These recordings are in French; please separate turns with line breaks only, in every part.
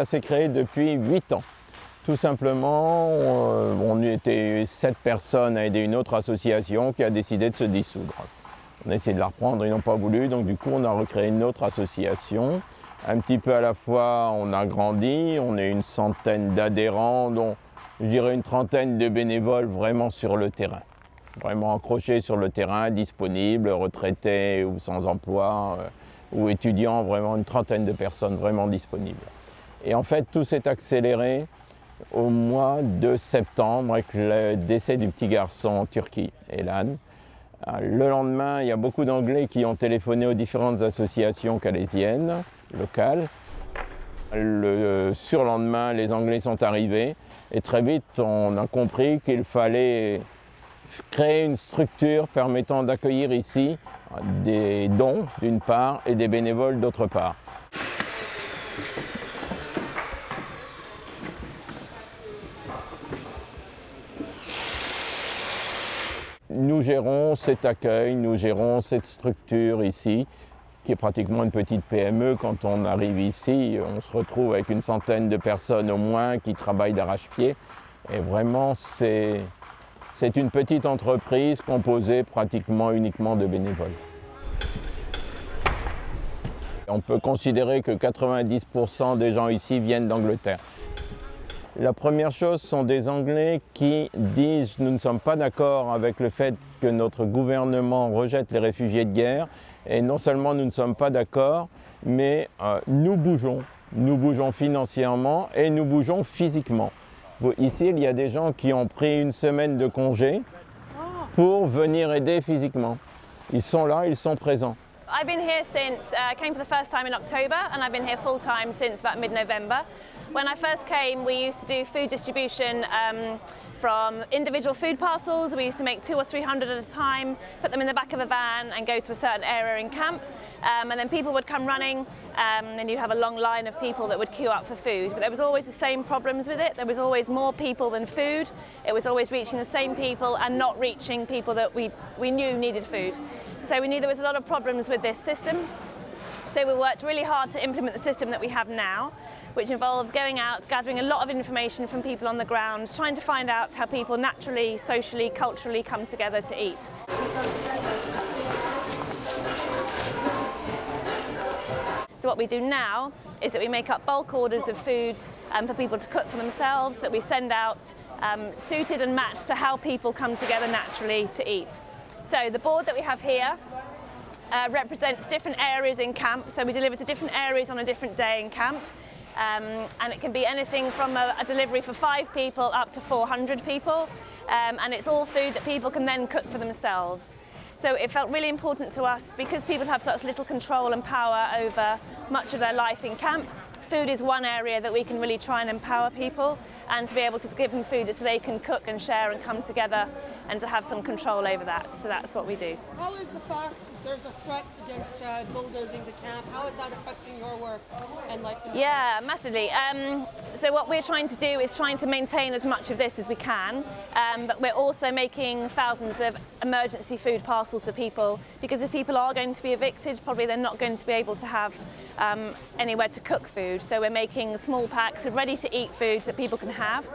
ça s'est créé depuis 8 ans. Tout simplement, on était 7 personnes à aider une autre association qui a décidé de se dissoudre. On a essayé de la reprendre, ils n'ont pas voulu, donc du coup on a recréé une autre association. Un petit peu à la fois, on a grandi, on est une centaine d'adhérents, dont je dirais une trentaine de bénévoles vraiment sur le terrain. Vraiment accrochés sur le terrain, disponibles, retraités ou sans emploi, ou étudiants, vraiment une trentaine de personnes vraiment disponibles. Et en fait, tout s'est accéléré au mois de septembre avec le décès du petit garçon en Turquie, Elan. Le lendemain, il y a beaucoup d'Anglais qui ont téléphoné aux différentes associations calaisiennes, locales. Le surlendemain, les Anglais sont arrivés et très vite, on a compris qu'il fallait créer une structure permettant d'accueillir ici des dons d'une part et des bénévoles d'autre part. Nous gérons cet accueil, nous gérons cette structure ici, qui est pratiquement une petite PME. Quand on arrive ici, on se retrouve avec une centaine de personnes au moins qui travaillent d'arrache-pied. Et vraiment, c'est une petite entreprise composée pratiquement uniquement de bénévoles. On peut considérer que 90% des gens ici viennent d'Angleterre. La première chose sont des Anglais qui disent « nous ne sommes pas d'accord avec le fait que notre gouvernement rejette les réfugiés de guerre ». Et non seulement nous ne sommes pas d'accord, mais nous bougeons financièrement et nous bougeons physiquement. Ici, il y a des gens qui ont pris une semaine de congé pour venir aider physiquement. Ils sont là, ils sont présents.
I've been here since, came for the first time in October, and I've been here full time since about mid-November. When I first came, we used to do food distribution from individual food parcels. We used to make 200 or 300 at a time, put them in the back of a van and go to a certain area in camp. And then people would come running, and you'd have a long line of people that would queue up for food. But there was always the same problems with it. There was always more people than food. It was always reaching the same people and not reaching people that we knew needed food. So we knew there was a lot of problems with this system. So we worked really hard to implement the system that we have now, which involves going out, gathering a lot of information from people on the ground, trying to find out how people naturally, socially, culturally come together to eat. So what we do now is that we make up bulk orders of food for people to cook for themselves, that we send out suited and matched to how people come together naturally to eat. So the board that we have here represents different areas in camp, so we deliver to different areas on a different day in camp. And it can be anything from a delivery for 5 people up to 400 people, and it's all food that people can then cook for themselves. So it felt really important to us, because people have such little control and power over much of their life in camp. Food is one area that we can really try and empower people, and to be able to give them food so they can cook and share and come together and to have some control over that. So that's what we do.
How is the fact there's a threat against bulldozing the camp? How is that affecting your work and life?
Yeah, massively. So what we're trying to do is trying to maintain as much of this as we can, but we're also making thousands of emergency food parcels to people, because if people are going to be evicted, probably they're not going to be able to have anywhere to cook food. So we're making small packs of ready-to-eat foods that people can have,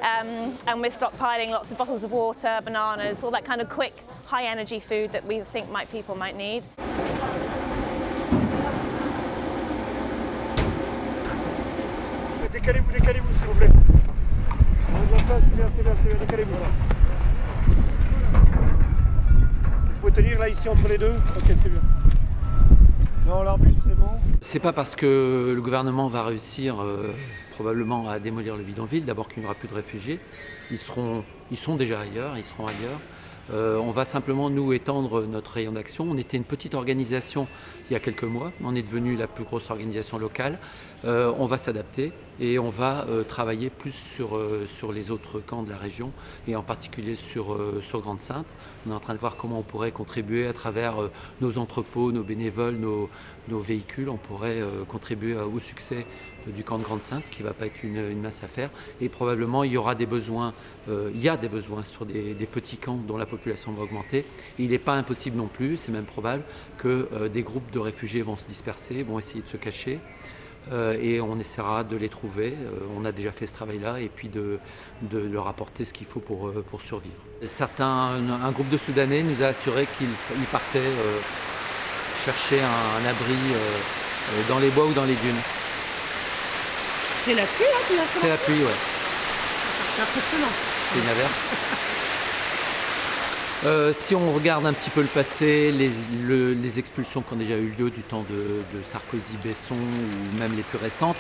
and we're stockpiling lots of bottles of water, bananas, all that kind of quick, high-energy food that we think people might need.
Décalez-vous s'il vous plaît. On ne voit pas, c'est bien, décalez-vous. Vous pouvez tenir là ici entre les deux. Ok, c'est bien. Non, l'arbuste c'est bon.
C'est pas parce que le gouvernement va réussir probablement à démolir le bidonville, d'abord qu'il n'y aura plus de réfugiés. Ils sont déjà ailleurs, ils seront ailleurs. On va simplement nous étendre notre rayon d'action. On était une petite organisation il y a quelques mois, on est devenu la plus grosse organisation locale. On va s'adapter et on va travailler plus sur les autres camps de la région et en particulier sur Grande-Synthe. On est en train de voir comment on pourrait contribuer à travers nos entrepôts, nos bénévoles, nos véhicules. On pourrait contribuer au succès du camp de Grande-Synthe, qui ne va pas être une mince affaire. Et probablement il y aura des besoins, il y a des besoins sur des petits camps dont la population va augmenter. Et il n'est pas impossible non plus, c'est même probable, que des groupes de réfugiés vont se disperser, vont essayer de se cacher. et on essaiera de les trouver. On a déjà fait ce travail-là et puis de leur apporter ce qu'il faut pour survivre. Un groupe de Soudanais nous a assuré qu'ils partaient chercher un abri dans les bois ou dans les dunes.
C'est la pluie là qui va
C'est la pluie, ouais.
C'est impressionnant.
C'est une averse. Si on regarde un petit peu le passé, les expulsions qui ont déjà eu lieu du temps de Sarkozy, Besson ou même les plus récentes,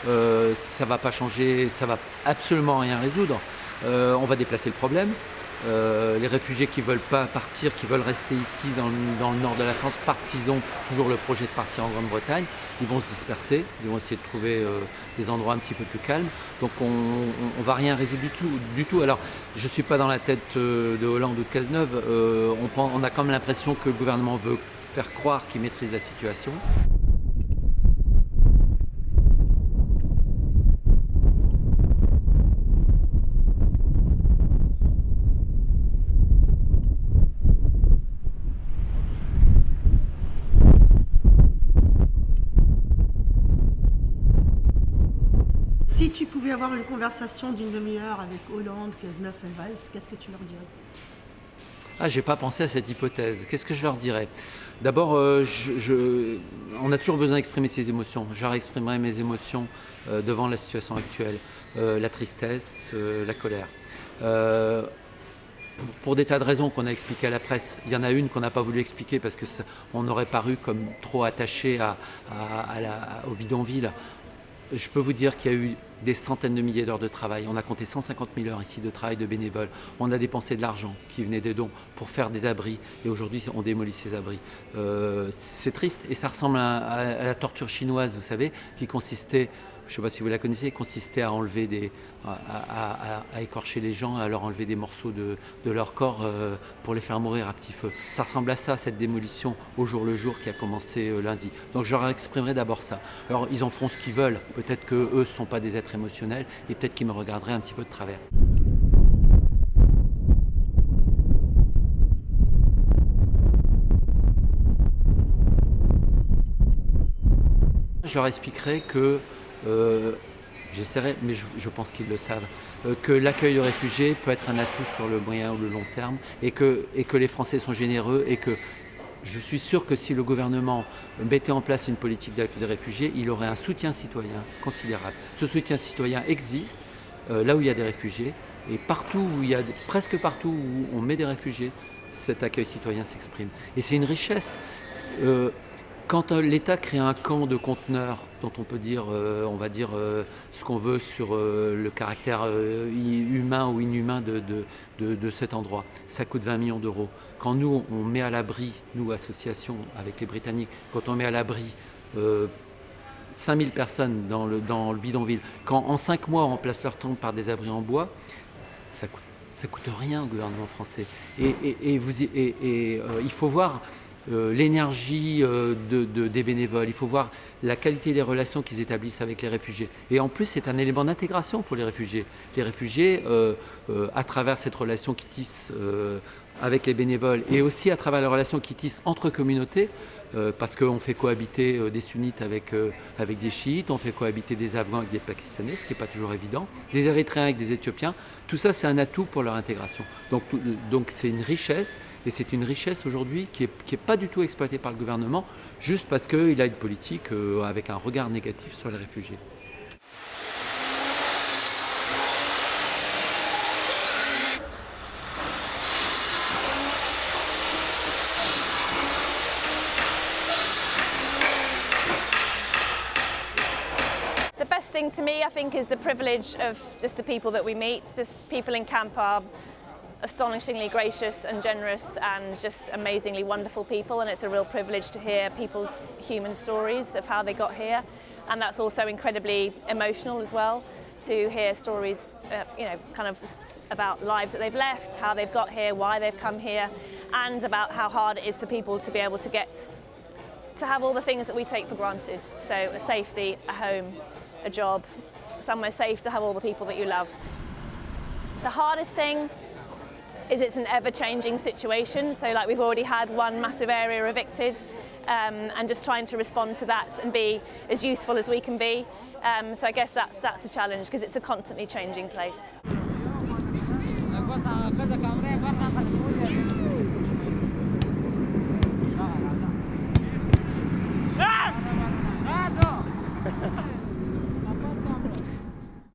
ça ne va pas changer, ça ne va absolument rien résoudre. On va déplacer le problème. Les réfugiés qui ne veulent pas partir, qui veulent rester ici dans le nord de la France parce qu'ils ont toujours le projet de partir en Grande-Bretagne, ils vont se disperser, ils vont essayer de trouver des endroits un petit peu plus calmes. Donc on ne va rien résoudre du tout. Alors je ne suis pas dans la tête de Hollande ou de Cazeneuve, on a quand même l'impression que le gouvernement veut faire croire qu'il maîtrise la situation.
Si tu pouvais avoir une conversation d'une demi-heure avec Hollande, Cazeneuve et Valls, qu'est-ce que tu leur dirais?
Ah, j'ai pas pensé à cette hypothèse. Qu'est-ce que je leur dirais? D'abord, on a toujours besoin d'exprimer ses émotions. Je leur exprimerai mes émotions devant la situation actuelle, la tristesse, la colère. Pour des tas de raisons qu'on a expliquées à la presse. Il y en a une qu'on n'a pas voulu expliquer parce qu'on aurait paru comme trop attaché au bidonville. Je peux vous dire qu'il y a eu des centaines de milliers d'heures de travail. On a compté 150 000 heures ici de travail de bénévoles. On a dépensé de l'argent qui venait des dons pour faire des abris. Et aujourd'hui, on démolit ces abris. C'est triste et ça ressemble à la torture chinoise, vous savez, qui consistait, je ne sais pas si vous la connaissez, consistait à enlever à écorcher les gens, à leur enlever des morceaux de leur corps pour les faire mourir à petit feu. Ça ressemble à ça, cette démolition au jour le jour qui a commencé lundi. Donc je leur exprimerai d'abord ça. Alors ils en feront ce qu'ils veulent. Peut-être qu'eux ne sont pas des êtres émotionnels et peut-être qu'ils me regarderaient un petit peu de travers. Je leur expliquerai que j'essaierai, mais je pense qu'ils le savent, que l'accueil de réfugiés peut être un atout sur le moyen ou le long terme et que les Français sont généreux et que je suis sûr que si le gouvernement mettait en place une politique d'accueil des réfugiés, il aurait un soutien citoyen considérable. Ce soutien citoyen existe là où il y a des réfugiés et presque partout où on met des réfugiés, cet accueil citoyen s'exprime. Et c'est une richesse. Quand l'État crée un camp de conteneurs dont on peut dire, ce qu'on veut sur le caractère humain ou inhumain de cet endroit, ça coûte 20 millions d'euros. Quand nous, on met à l'abri, nous, association avec les Britanniques, quand on met à l'abri 5000 personnes dans le bidonville, quand en 5 mois on remplace leur tente par des abris en bois, ça coûte rien au gouvernement français. Et il faut voir l'énergie des bénévoles, il faut voir la qualité des relations qu'ils établissent avec les réfugiés. Et en plus, c'est un élément d'intégration pour les réfugiés. Les réfugiés, à travers cette relation qu'ils tissent avec les bénévoles et aussi à travers la relation qu'ils tissent entre communautés, parce qu'on fait cohabiter des sunnites avec des chiites, on fait cohabiter des Afghans avec des Pakistanais, ce qui n'est pas toujours évident, des Érythréens avec des Éthiopiens, tout ça c'est un atout pour leur intégration. Donc c'est une richesse, et c'est une richesse aujourd'hui qui est pas du tout exploitée par le gouvernement, juste parce qu'il a une politique avec un regard négatif sur les réfugiés.
Thing to me, I think, is the privilege of just the people that we meet. Just people in camp are astonishingly gracious and generous and just amazingly wonderful people, and it's a real privilege to hear people's human stories of how they got here, and that's also incredibly emotional as well, to hear stories, kind of about lives that they've left, how they've got here, why they've come here, and about how hard it is for people to be able to have all the things that we take for granted. So a safety, a home, a job, somewhere safe to have all the people that you love. The hardest thing is it's an ever-changing situation. So like we've already had one massive area evicted, and just trying to respond to that and be as useful as we can be. So I guess that's a challenge because it's a constantly changing place.